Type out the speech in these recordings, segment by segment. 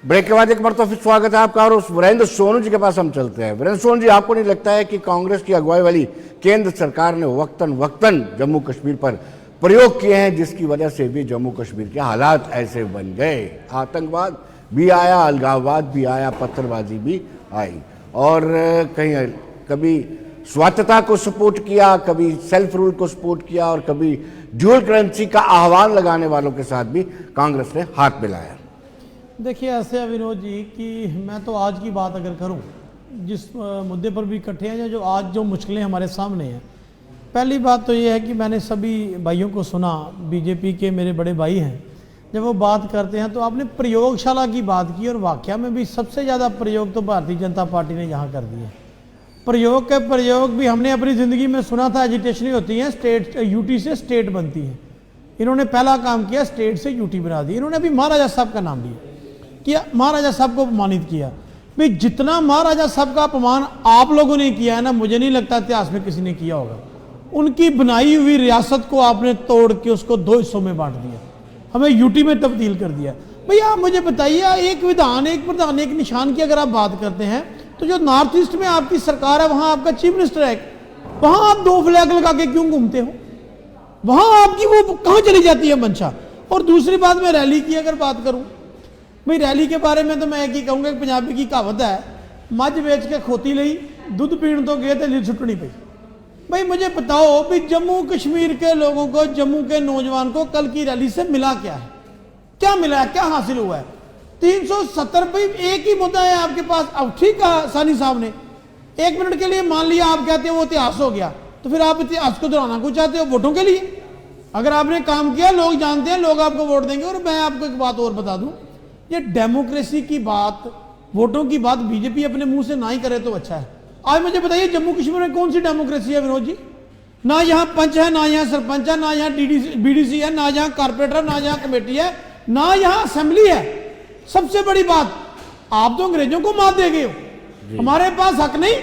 Break के बाद एक बार तो फिर स्वागत है आपका और उस वीरेंद्र सोनू जी के पास हम चलते हैं। वीरेंद्र सोनू जी, आपको नहीं लगता है कि कांग्रेस की अगुवाई वाली केंद्र सरकार ने वक्तन जम्मू कश्मीर पर प्रयोग किए हैं, जिसकी वजह से भी जम्मू कश्मीर के हालात ऐसे बन गए? आतंकवाद भी आया, अलगाववाद भी आया, पत्थरबाजी भी आई और कहीं कभी स्वायत्तता को सपोर्ट किया, कभी सेल्फ रूल को सपोर्ट किया और कभी ड्यूअल करेंसी का आह्वान लगाने वालों के साथ भी कांग्रेस ने हाथ मिलाया। देखिए ऐसे है विनोद जी कि मैं तो आज की बात अगर करूं, जिस मुद्दे पर भी इकट्ठे हैं, जो आज जो मुश्किलें हमारे सामने हैं, पहली बात तो ये है कि मैंने सभी भाइयों को सुना, बीजेपी के मेरे बड़े भाई हैं, जब वो बात करते हैं तो आपने प्रयोगशाला की बात की और वाकया में भी सबसे ज़्यादा प्रयोग तो भारतीय जनता पार्टी ने यहाँ कर दिए। प्रयोग के प्रयोग भी हमने अपनी ज़िंदगी में सुना था, एजिटेशन होती है, स्टेट यूटी से स्टेट बनती है। इन्होंने पहला काम किया, स्टेट से यूटी बना दी। इन्होंने अभी महाराजा साहब का नाम लिया, किया, महाराजा साहब को अपमानित किया। भाई जितना महाराजा साहब का अपमान आप लोगों ने किया है ना, मुझे नहीं लगता इतिहास में किसी ने किया होगा। उनकी बनाई हुई रियासत को आपने तोड़ के उसको दो हिस्सों में बांट दिया, हमें यूटी में तब्दील कर दिया। भैया आप मुझे बताइए, एक विधान, एक प्रधान, एक निशान की अगर आप बात करते हैं तो जो नॉर्थ ईस्ट में आपकी सरकार है, वहां आपका चीफ मिनिस्टर है, वहां आप दो फ्लैग लगा के क्यों घूमते हो? वहां आपकी वो कहां चली जाती है मंशा? और दूसरी बात, मैं रैली की अगर बात करूं, भाई रैली के बारे में तो मैं एक ही कहूँगा, पंजाबी की कहावत है, मझ बेच के खोती ली, दूध पीण तो गए तो ली छुट्टनी पई। भाई मुझे बताओ भी जम्मू कश्मीर के लोगों को, जम्मू के नौजवान को कल की रैली से मिला क्या है? क्या मिला है, क्या हासिल हुआ है? 370 भाई एक ही मुद्दा है आपके पास। अब ठीक कहा सानी साहब ने, एक मिनट के लिए मान लिया आप कहते हैं वो इतिहास हो गया, तो फिर आप इतिहास को दोहराना क्यों चाहते हो वोटों के लिए? अगर आपने काम किया, लोग जानते हैं, लोग आपको वोट देंगे। और मैं आपको एक बात और बता दूं, ये डेमोक्रेसी की बात, वोटों की बात बीजेपी अपने मुंह से ना ही करे तो अच्छा है। आज मुझे बताइए जम्मू कश्मीर में कौन सी डेमोक्रेसी है विनोद जी? ना यहाँ पंच है, ना यहाँ सरपंच है, ना यहाँ बीडीसी है, ना यहाँ कारपोरेटर है, ना यहाँ कमेटी है, ना यहाँ असेंबली है। सबसे बड़ी बात, आप तो अंग्रेजों को मात दे गए हो। हमारे पास हक नहीं,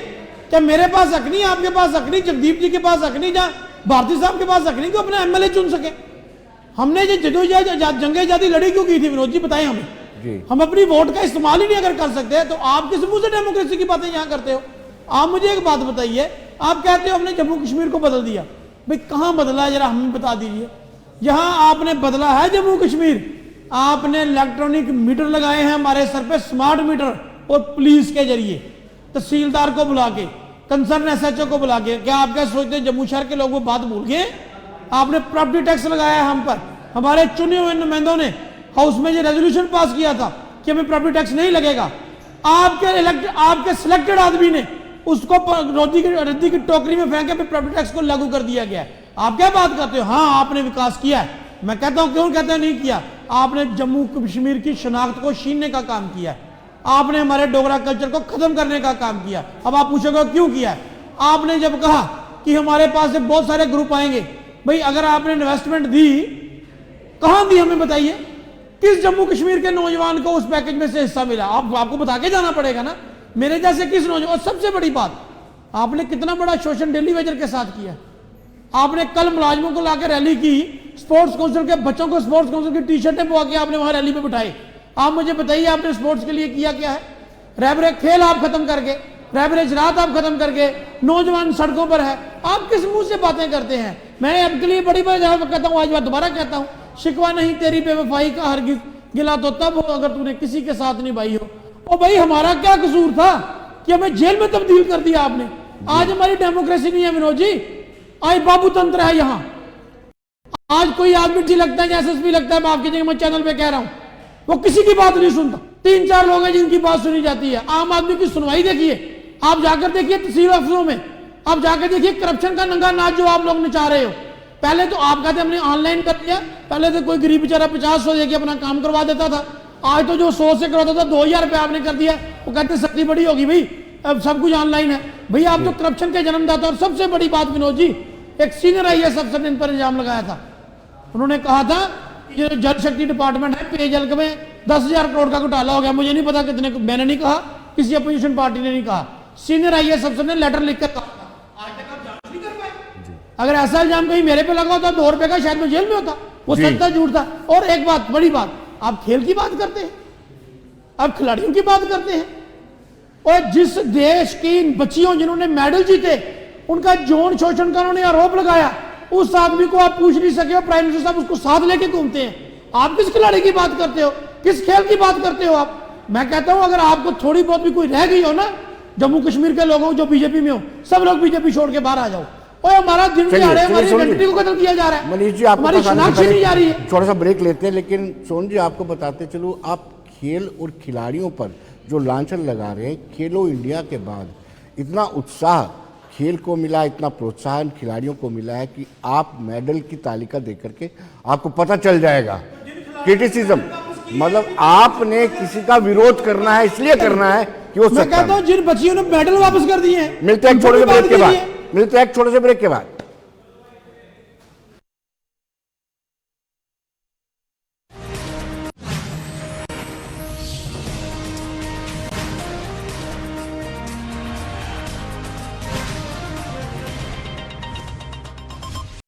क्या मेरे पास हक नहीं, आपके पास हक नहीं, जगदीप जी के पास हक नहीं, जहाँ भारती साहब के पास हक नहीं कि अपने एमएलए चुन सके? हमने जो जदोजहद जंग आजादी लड़ी क्यों की थी विनोद जी, बताएं हमें। हम अपनी वोट का इस्तेमाल ही नहीं अगर कर सकते तो आप किस मुंह से डेमोक्रेसी की बातें यहां करते हो? आप मुझे एक बात बताइए, आप कहते हो हमने जम्मू कश्मीर को बदल दिया, भाई कहां बदला है जरा हमें बता दीजिए। यहां आपने बदला है जम्मू कश्मीर, आपने इलेक्ट्रॉनिक मीटर लगाए हैं हमारे सर पे, स्मार्ट मीटर, और पुलिस के जरिए तहसीलदार को बुला के, कंसर्न एसएचओ को बुला के। क्या आप क्या सोचते हैं जम्मू शहर के लोग वो बात भूल गए? आपने प्रॉपर्टी टैक्स लगाया हम पर, हमारे चुने हुए नुमाइंदों ने हाउस में ये रेजोल्यूशन पास किया था कि हमें प्रॉपर्टी टैक्स नहीं लगेगा। आपके सिलेक्टेड आदमी ने उसको रद्दी की टोकरी में फेंक के प्रॉपर्टी टैक्स को लागू कर दिया गया है। आप क्या बात करते हो? हाँ आपने विकास किया है, मैं कहता हूं क्यों कहते हैं नहीं किया? आपने जम्मू कश्मीर की शनाख्त को छीनने का काम किया है, आपने हमारे डोगरा कल्चर को खत्म करने का काम किया। अब आप पूछोगे क्यों किया है? आपने जब कहा कि हमारे पास से बहुत सारे ग्रुप आएंगे, भाई अगर आपने इन्वेस्टमेंट दी, कहां दी हमें बताइए? किस जम्मू कश्मीर के नौजवान को उस पैकेज में से हिस्सा मिला? आपको बता के जाना पड़ेगा ना, मेरे जैसे किस नौजवान। और सबसे बड़ी बात, आपने कितना बड़ा शोषण डेली वेजर के साथ किया। आपने कल मुलाजिमों को लाकर रैली की, स्पोर्ट्स काउंसिल के बच्चों को स्पोर्ट्स काउंसिल की टी शर्टें पवा के आपने वहां रैली में बिठाए। आप मुझे बताइए आपने स्पोर्ट्स के लिए किया क्या है? रैबरे खेल आप खत्म करके, रैबरे रात आप खत्म करके, नौजवान सड़कों पर है। आप किस मुंह से बातें करते हैं? मैं आपके लिए बड़ी बात कहता हूं, आज बात दोबारा कहता हूं, शिकवा नहीं तेरी बेवफाई का हरगिज, गिला तो तब हो अगर तूने किसी के साथ निभाई हो। ओ भाई हमारा क्या कसूर था कि हमें जेल में तब्दील कर दिया आपने? आज हमारी डेमोक्रेसी नहीं है विनोद जी, आज बाबू तंत्र है यहाँ। आज कोई आदमी जी लगता है, एसएसपी लगता है, आपकी जगह मैं चैनल पे कह रहा हूं, वो किसी की बात नहीं सुनता। 3-4 लोग हैं जिनकी बात सुनी जाती है। आम आदमी की सुनवाई देखिए, आप जाकर देखिए तहसील ऑफिसों में, आप जाकर देखिए करप्शन का नंगा नाच जो आप लोग नचा रहे हो। पहले तो आप कहते हमने ऑनलाइन कर दिया, पहले तो कोई गरीब बेचारा 50-100 देके अपना काम करवा देता था। आज तो जो 100 से करवाता था 2000 रुपये आपने कर दिया, वो कहते सख्ती बड़ी होगी भाई, अब सब कुछ ऑनलाइन है। भैया आप तो करप्शन के जन्मदाता। और सबसे बड़ी बात विनोद जी, एक सीनियर IAS अफसर ने इन पर इल्जाम लगाया था। उन्होंने कहा था ये जल शक्ति डिपार्टमेंट है, पेयजल में 10,000 करोड़ का घोटाला हो गया। मुझे नहीं पता कितने, मैंने नहीं कहा, किसी अपोजिशन पार्टी ने नहीं कहा, सीनियर IAS अफसर ने लेटर लिखकर कहा। आज तक आप जांच नहीं कर पाए। अगर ऐसा इल्जाम कहीं मेरे पे लगा होता 2 रुपए का, शायद मैं जेल में होता। वो सच था झूठ था? और एक बात, बड़ी बात, आप खेल की बात करते हैं, अब खिलाड़ियों की बात करते हैं। और जिस देश की बच्चियों जिन्होंने मेडल जीते उनका यौन शोषण का उन्होंने आरोप लगाया, उस आदमी को आप पूछ नहीं सके हो, प्राइम मिनिस्टर साहब उसको साथ लेके घूमते हैं। आप किस खिलाड़ी की बात करते हो, किस खेल की बात करते हो आप? मैं कहता हूं अगर आपको थोड़ी बहुत भी कोई रह गई हो ना, जम्मू कश्मीर के लोगों जो बीजेपी में हो, सब लोग बीजेपी छोड़ के बाहर आ जाओ। और हमारा दिन दिहाड़े हमारी आइडेंटिटी को कत्ल किया जा रहा है। मनीष जी, आपको हमारी शनाख्त नहीं जा रही है। थोड़ा सा ब्रेक लेते हैं, लेकिन सोनू जी आपको बताते चलो, आप खेल और खिलाड़ियों पर जो लांछन लगा रहे हैं, खेलो इंडिया के बाद इतना उत्साह खेल को मिला, इतना प्रोत्साहन खिलाड़ियों को मिला है कि आप मेडल की तालिका देख करके आपको पता चल जाएगा। क्रिटिसिज्म मतलब आपने किसी का विरोध करना है, इसलिए करना है कि वो मैं कहता हूं जिन बच्चियों ने मेडल वापस कर दिए हैं, मिलते हैं एक छोटे से ब्रेक के बाद।